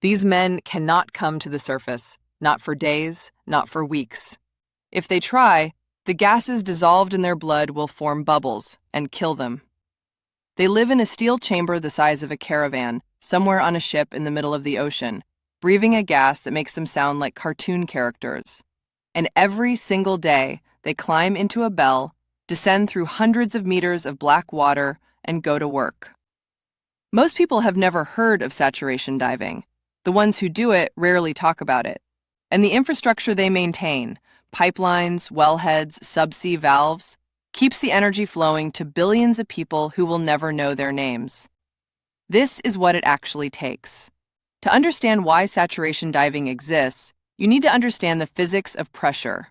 These men cannot come to the surface, not for days, not for weeks. If they try, the gases dissolved in their blood will form bubbles and kill them. They live in a steel chamber the size of a caravan, somewhere on a ship in the middle of the ocean, breathing a gas that makes them sound like cartoon characters. And every single day, they climb into a bell, descend through hundreds of meters of black water, and go to work. Most people have never heard of saturation diving. The ones who do it rarely talk about it. And the infrastructure they maintain, pipelines, wellheads, subsea valves, keeps the energy flowing to billions of people who will never know their names. This is what it actually takes. To understand why saturation diving exists, you need to understand the physics of pressure.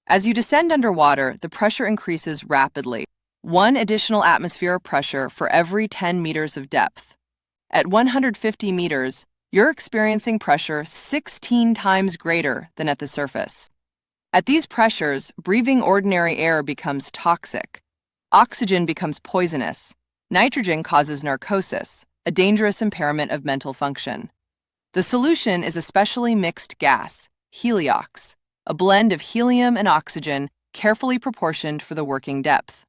As you descend underwater, the pressure increases rapidly, 1 additional atmosphere of pressure for every 10 meters of depth. At 150 meters, you're experiencing pressure 16 times greater than at the surface. At these pressures, breathing ordinary air becomes toxic. Oxygen becomes poisonous. Nitrogen causes narcosis, a dangerous impairment of mental function. The solution is a specially mixed gas, heliox, a blend of helium and oxygen carefully proportioned for the working depth.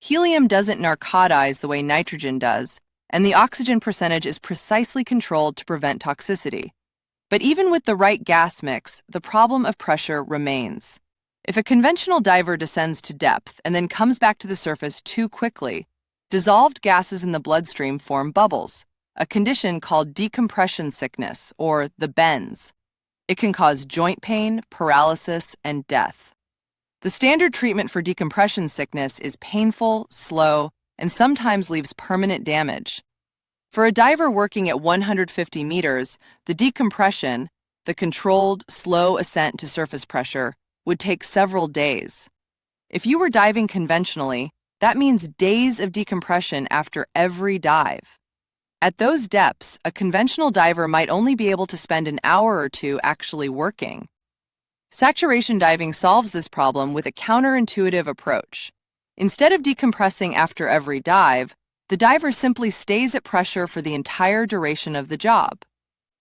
Helium doesn't narcotize the way nitrogen does, and the oxygen percentage is precisely controlled to prevent toxicity. But even with the right gas mix, the problem of pressure remains. If a conventional diver descends to depth and then comes back to the surface too quickly, dissolved gases in the bloodstream form bubbles, a condition called decompression sickness, or the bends. It can cause joint pain, paralysis, and death. The standard treatment for decompression sickness is painful, slow, and sometimes leaves permanent damage. For a diver working at 150 meters, the decompression, the controlled, slow ascent to surface pressure, would take several days. If you were diving conventionally, that means days of decompression after every dive. At those depths, a conventional diver might only be able to spend an hour or two actually working. Saturation diving solves this problem with a counterintuitive approach. Instead of decompressing after every dive, the diver simply stays at pressure for the entire duration of the job.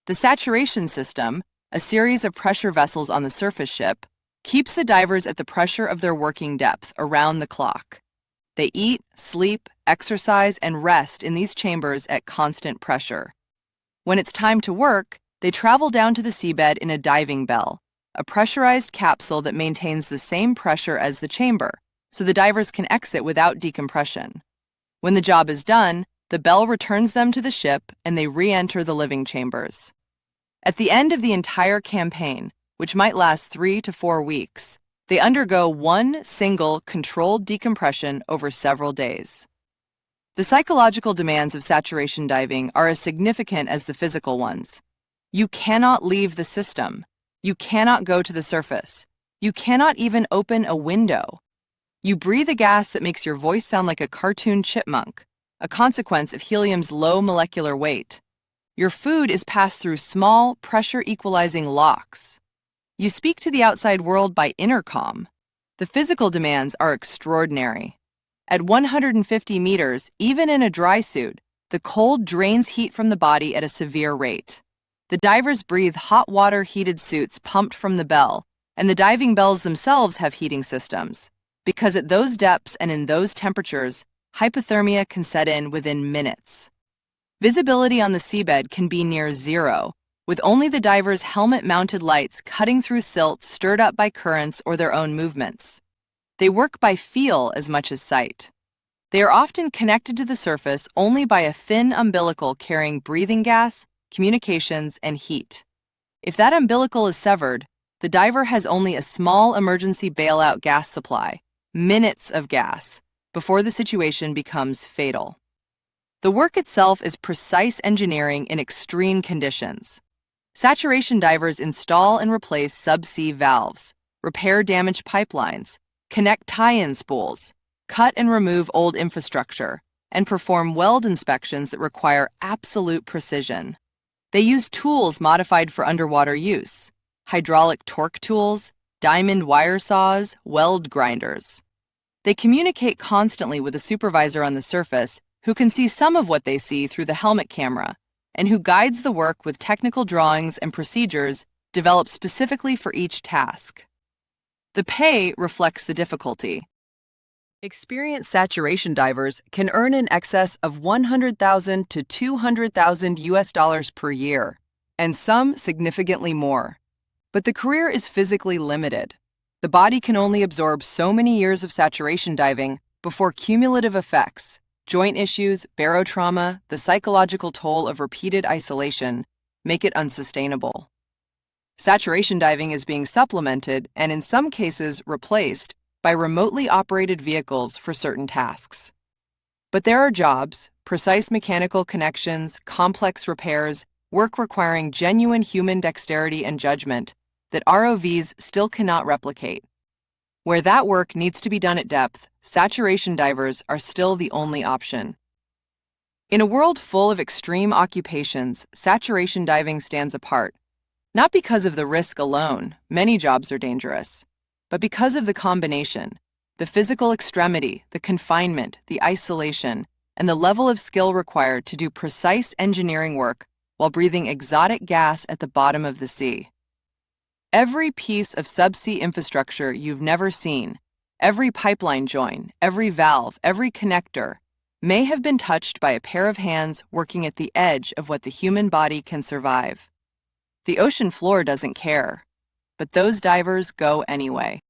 The saturation system, a series of pressure vessels on the surface ship, keeps the divers at the pressure of their working depth around the clock. They eat, sleep, exercise, and rest in these chambers at constant pressure. When it's time to work, they travel down to the seabed in a diving bell, a pressurized capsule that maintains the same pressure as the chamber, so the divers can exit without decompression. When the job is done, the bell returns them to the ship and they re-enter the living chambers. At the end of the entire campaign, which might last 3 to 4 weeks, they undergo one single controlled decompression over several days. The psychological demands of saturation diving are as significant as the physical ones. You cannot leave the system. You cannot go to the surface. You cannot even open a window. You breathe a gas that makes your voice sound like a cartoon chipmunk, a consequence of helium's low molecular weight. Your food is passed through small, pressure-equalizing locks. You speak to the outside world by intercom. The physical demands are extraordinary. At 150 meters, even in a dry suit, the cold drains heat from the body at a severe rate. The divers breathe hot water-heated suits pumped from the bell, and the diving bells themselves have heating systems, because at those depths and in those temperatures, hypothermia can set in within minutes. Visibility on the seabed can be near zero, with only the divers' helmet-mounted lights cutting through silt stirred up by currents or their own movements. They work by feel as much as sight. They are often connected to the surface only by a thin umbilical carrying breathing gas, communications, and heat. If that umbilical is severed, the diver has only a small emergency bailout gas supply, minutes of gas, before the situation becomes fatal. The work itself is precise engineering in extreme conditions. Saturation divers install and replace subsea valves, repair damaged pipelines, connect tie-in spools, cut and remove old infrastructure, and perform weld inspections that require absolute precision. They use tools modified for underwater use: hydraulic torque tools, diamond wire saws, weld grinders. They communicate constantly with a supervisor on the surface who can see some of what they see through the helmet camera, and who guides the work with technical drawings and procedures developed specifically for each task. The pay reflects the difficulty. Experienced saturation divers can earn in excess of $100,000 to $200,000 per year, and some significantly more. But the career is physically limited. The body can only absorb so many years of saturation diving before cumulative effects, joint issues, barotrauma, the psychological toll of repeated isolation, make it unsustainable. Saturation diving is being supplemented and in some cases replaced by remotely operated vehicles for certain tasks. But there are jobs, precise mechanical connections, complex repairs, work requiring genuine human dexterity and judgment that ROVs still cannot replicate. Where that work needs to be done at depth, saturation divers are still the only option. In a world full of extreme occupations, saturation diving stands apart, not because of the risk alone, many jobs are dangerous, but because of the combination, the physical extremity, the confinement, the isolation, and the level of skill required to do precise engineering work while breathing exotic gas at the bottom of the sea. Every piece of subsea infrastructure you've never seen, every pipeline join, every valve, every connector, may have been touched by a pair of hands working at the edge of what the human body can survive. The ocean floor doesn't care, but those divers go anyway.